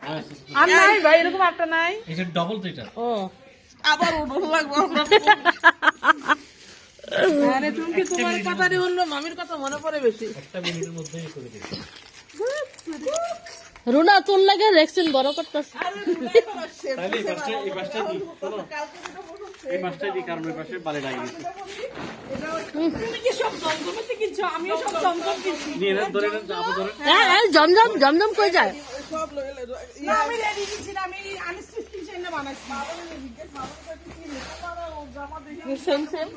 আর নাই ভাই এরকম একটা নাই এটা ডবল তো এটা ও আবার ওডল লাগবে আরে তুমি কি তোমার কথাই হলো মামির কথা মনে পড়ে বেশি একটা মিনিটের মধ্যেই করে দিই রুনা তোর লাগে রেক্সিন বড় করতেছ তাহলে এই পাশটা দি চলো এই পাশটা দি কারণ এই পাশে বালি লাগে গেছে তুমি কি সব জমজমতে কিনছো আমিও সব জমজম কিনছি নিয়ে না ধরে না আপু ধরে হ্যাঁ জমজম জমজম কই যায় সব লগে না আমি রেডি কিনছি না আমি সিস্টেম চাই না বানাইছি সেম সেম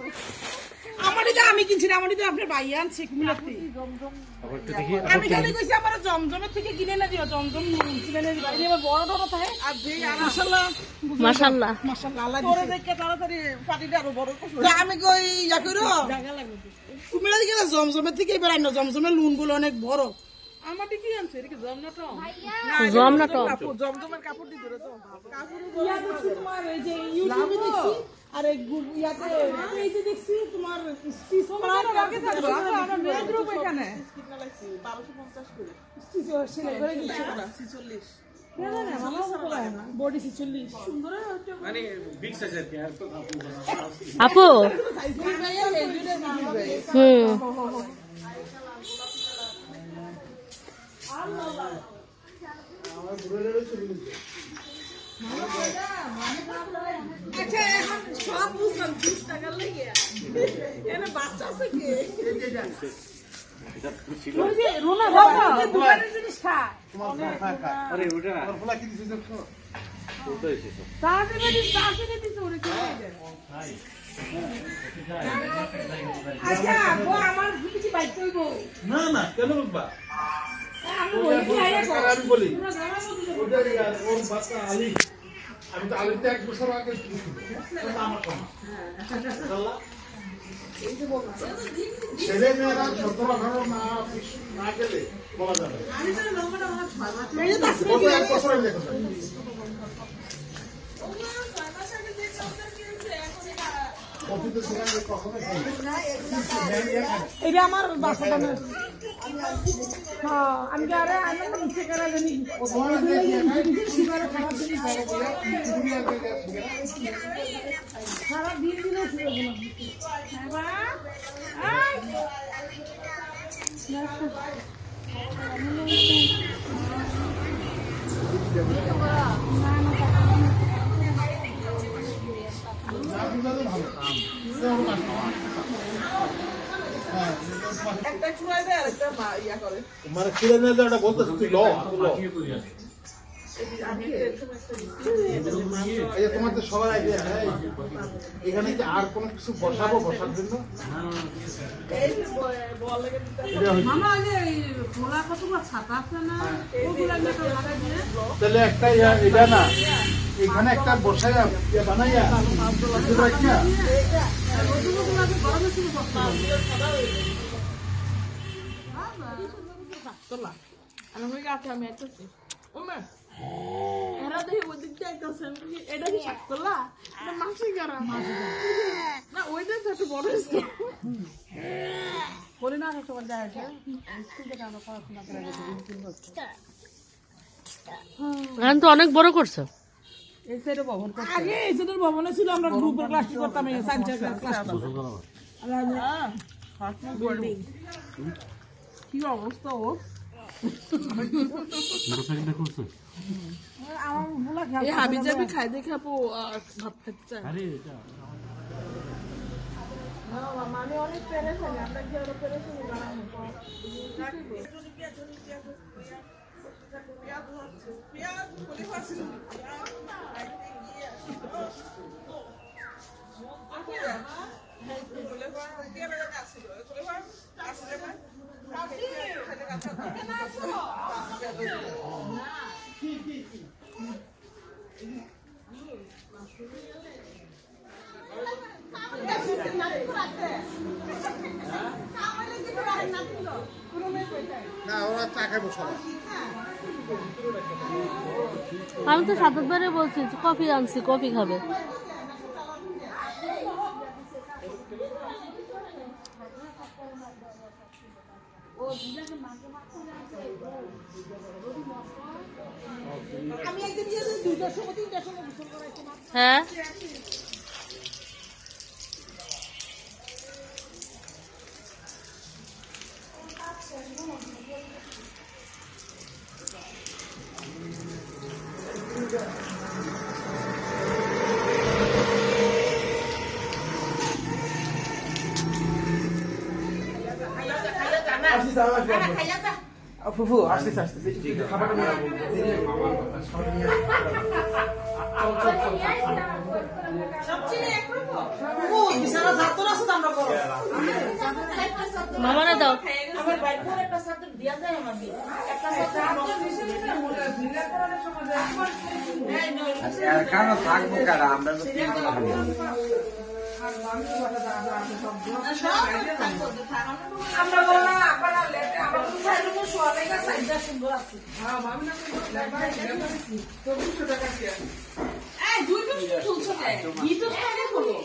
আমারই তো আমি কিনছি না আমারই তো আপনার ভাই আনছে কুমিল্লাতে আবার একটু দেখি আমি খালি কইছি আমার জমজমের থেকে কিনে না দিও জমজম কিনে না দিও এই এবার বড় বড় থাকে আর দেই মাশাআল্লাহ মাশাআল্লাহ মাশাআল্লাহ আল্লাহ দিছে তোরে দেখে তাড়াতাড়ি পাটিটা আরো বড় করছো আমি কই ইয়া কইরো জায়গা লাগবে কুমিল্লা থেকে জমজমের থেকে এবার আনো জমজমের লুন গুলো অনেক বড় আমারটি কি আনছে এটা কি জমনাটো জমনাটো জমজমের কাপড় দি ধরে তো কাপড় ইয়া দেখছি তোমার এই যে ইউটিউবে দেখছি আর এই ইয়াতে এই যে দেখছি তোমার স্টিচ করা আগে থাকবে আমরা মেয়ে গ্রুপ এখানে 1250 করে স্টিচ সেলাই করে দিচ্ছি না 46 না না মামা বলা না বডি 46 সুন্দর মানে বিগ সাইজ আর কি আর তো আপু সাইজ ভাইয়া এই দুটো নাম ভাই আচ্ছা এখন সব বুঝলাম 20 টাকা লাগে এনে বাচ্চা আছে কি ওই যে রুনা বাবা দোকানের জিনিস খায় আরে ওটা না ফলা কি দিছিস তো ওটা এসেছে তাহলে দিছে ওরে কি আচ্ছা গো আমার কিছু বাইক কইব না না কেন বাবা আমি বলি কি আয়া কো আমি বলি ওটা ওর বাচ্চা আলী আমি তো আলীতে এক বছর আগে আমার কম ছেলে মেয়েরা 17-18 না গেলে বলা যাবে আমি তো লম্বাটা আমার 6 মাস এই কত এক বছর আগে কথা এটা আমার বাসাটা না হ্যাঁ আমি আরে আমি নিচে করা জানি সারা দিন দিনও ছিল একটা চুড়াই দেয় আর একটা ইয়া করে মানে ছেলে মেয়েদের একটা বলতে তুই ল তোমার তো সবার আইডিয়া এখানে কি আর কোনো কিছু বসাবো বসার জন্য মামা যে খোলা কতগুলো ছাতা আছে না ওগুলো একটা লাগাই দিয়ে তাহলে একটা এটা না এখানে একটা বসাই বানাইয়া রাখিয়া গরমে শুরু করতে আমি আইতেছি ওমা এরা দেখে ওই দিক দিয়ে আইতেছে এটা কি শাকতলা এটা মাসি গারা না ওইটা তো একটু বড় হয়েছে বলি না সবার যায় স্কুল থেকে আমরা পড়াশোনা করে গেছি 3 বছর এখন তো অনেক বড় করছো এই সাইডে ভবন করতে আগে এই সাইডের ভবনে ছিল আমরা গ্রুপের ক্লাস করতাম এই সায়েন্সের ক্লাস বিল্ডিং কি অবস্থা ও মোটরসাইকেলটা করছো আমার বুলা খেয়াল এই হাবি যাবি খাই দেখে আপু ভাত খেতে চায় আরে এটা না মানে অনেক পেরেছেন আমরা কি আরো পেরেছেন জানাবো না ওরা চা খাইবো সবাই আমি তো 7 বারে বলছি কফি আনছি কফি খাবে আমি একদিন গিয়ে 2টার সময় 3টার সময় গোসল করাইছি না। হ্যাঁ ফুফু আসতেছে আসতেছে খাবারটা নিয়ে মামারা দাও কেন থাকবো কেন আমরা তো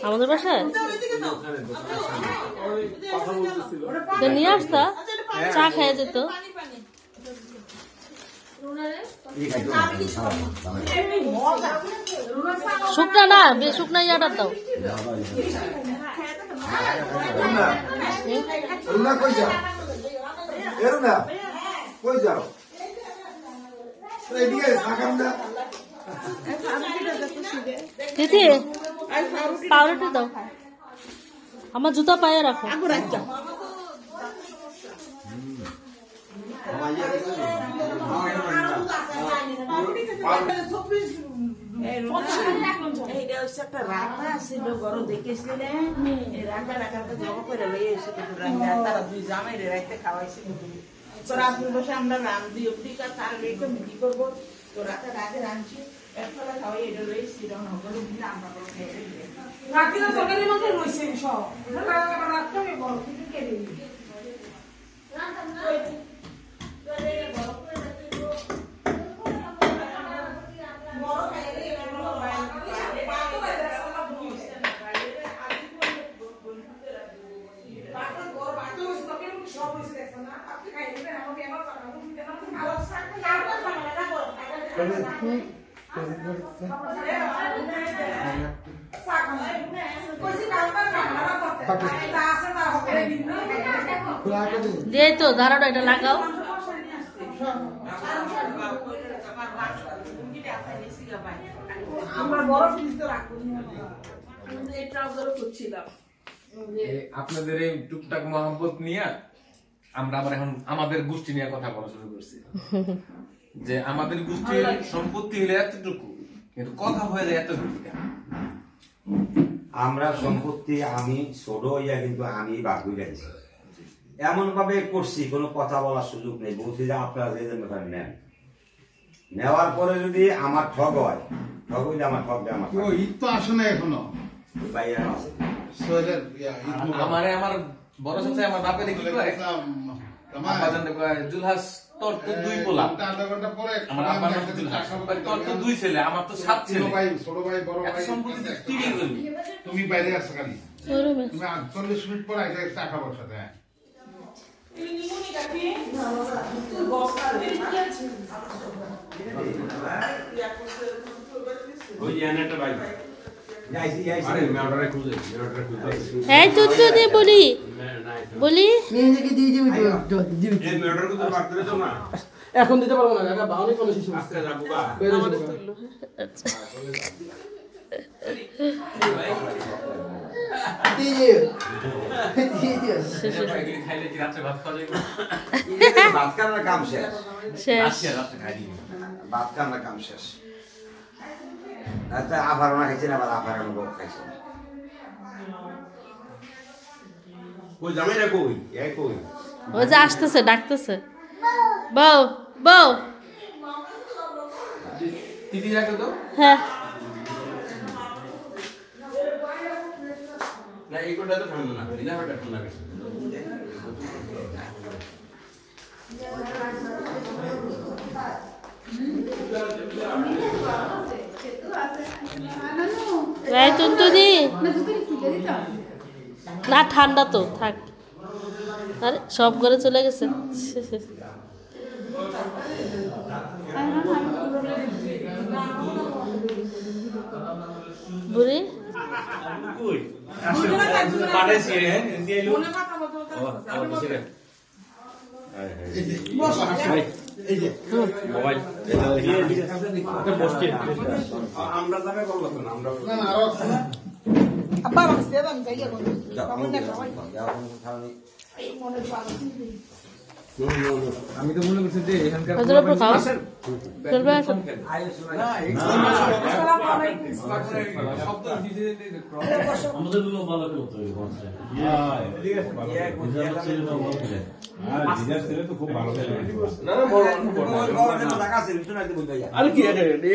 আমাদের বাসায় তো নিয়ে আসতা চা খেয়ে যেত শুকনা না শুকনা ইয়াটা দাও কই যাও এরো না কই যাও এদিকে থাকাম না দিদি পাউরুটি দাও আমার জুতা পায়ে রাখো একটা রান্না ছিল ঘর দেখেছিলে রান্না রাখাটা জমা করে লইয়ে এসে রান্না তারা দুই জামাই রাইতে খাওয়াইছে তো রাত্রে বসে আমরা রান্ধি অব্দি তার রেখে মুখি করবো তো রাতে রাতে রাঁধছি একবেলা খাওয়াই এটা রয়েছি আমরা রাত্রে তরকারির মধ্যে রয়েছে সব রাত্রে আমি বড় কিছু কেড়ে দিয়ে তো দাঁড়াটা এটা লাগাও আপনাদের এই টুকটাক মহব্বত নিয়ে আমরা আবার এখন আমাদের গোষ্ঠী নিয়ে কথা বলা শুরু করছি যে আমাদের গোষ্ঠীর সম্পত্তি হলে এতটুকু কিন্তু কথা হয়ে যায় এতটুকু আমরা সম্পত্তি আমি ছোট হইয়া কিন্তু আমি বাদ যাচ্ছি এমন ভাবে করছি কোনো কথা বলার সুযোগ নেই বলছি যে আপনারা যে ব্যাপারে নেন নেওয়ার পরে যদি আমার ঠগ হয় ঠগ হইলে আমার ঠক দেয় আমার ঈদ তো আসে না এখনো বাইরে আছে আমারে আমার বড় সাথে আমার বাপে দেখি জুলহাস তোর তো দুই পোলা আমার আব্বার নাম জুলহাস তোর তো দুই ছেলে আমার তো 7 ছেলে ছোট ভাই বড় ভাই সম্পত্তি তুই কি করবি তুমি বাইরে আসো খালি তুমি 40 মিনিট পর আইতে টাকা পয়সা দেয় ওই জানাটা ভাই যাইছি যাইছি আরে মেওটারে খুঁজে এই তুই তো দে বলি বলি নিজেকে দিয়ে দিবি এই মেওটারে তো পারতে তো না এখন দিতে পারবো না কাকা বাউনি কোন শিশু আজকে যাবো গা খাইলে কি রাতে ভাত খাওয়া যাবে ভাত খাওয়ার কাম শেষ শেষ আজকে রাতে খাই ভাত খাওয়ার কাম শেষ আচ্ছা আভরণ খাইছেন আবার আভরণ খাইছেন কই জামাই না কই এই কই ও যে আসতেছে ডাকতেছে বউ বউ দিদি যাকে তো হ্যাঁ না এই কোটা তো ঠান্ডা না দিনা কোটা ঠান্ডা বেশি এই তুনতুনি না ঠান্ডা তো থাক আরে সব ঘরে চলে গেছে বুড়ি কই পাঠাইছি হ্যাঁ দিয়ে এলো মনে কথা বলতে বলতে আবার বসে রে এই যে মোবাইল এটা বসছে আমরা যাবে বললো তো না আমরা না না আরো আব্বা বাসতে আমি যাই এখন তখন দেখা হয় মনে পাগল আমি তো মনে করছি যে এখানকার ওদের উপর খাও চলবে আসুন আসসালামু আলাইকুম শব্দ দিতে আমাদের গুলো ভালো করতে হবে না না বড় আর কি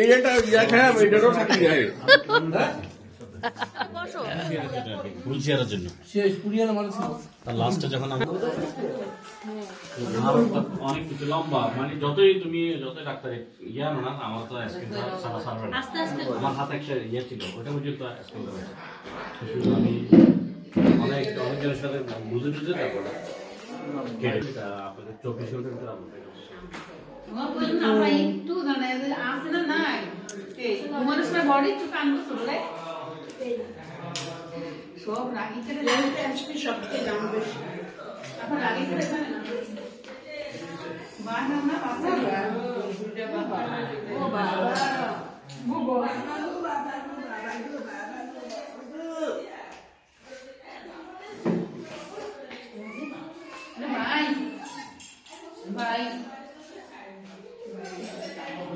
এইটা ইয়া খায় এটারও থাকি যায় বসো ফুল চেয়ারের জন্য শেষ পুরিয়া না মানুষ তার লাস্টে যখন আমি অনেক কিছু লম্বা মানে যতই ডাক্তার ইয়া না আমার তো সারা সার্ভার আস্তে আস্তে আমার হাতে একটা ইয়ে ছিল ওটা পর্যন্ত স্কুল আমি অনেকজনের সাথে বুঝে তারপর আপনাদের 24 ঘন্টার ভিতরে আমরা একটু জানে আসে না নাই ঘুমানোর সময় বডি একটু কান্দ চলে সব রাগি করে সবকে দাম বেশি এখন রাগি করে জানে না বাবা না ও বাবা ভাই ভাই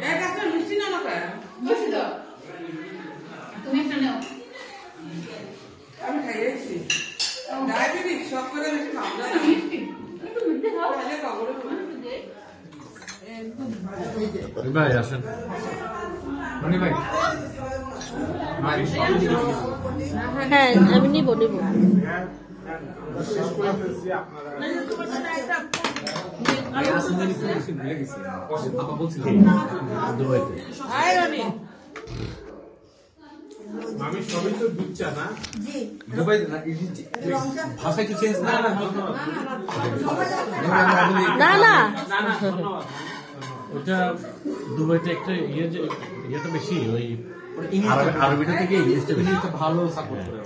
এক একটা মিষ্টি না না বসে তো তুমি একটা নাও আমি খাইয়েছি ডায়াবেটিস সব করে বেশি খাও না মিষ্টি একটু মিষ্টি খাও তাহলে কবরে ভাই আসেন রনি ভাই হ্যাঁ আমি নিবো আমি সবই তো বুঝছা না মোবাইল না ভাষা কি চেঞ্জ না না ওটা দুবাইতে একটা ইয়েটা বেশি ওই আরবিটা থেকে ইংলিশটা বেশি ভালো সাপোর্ট করে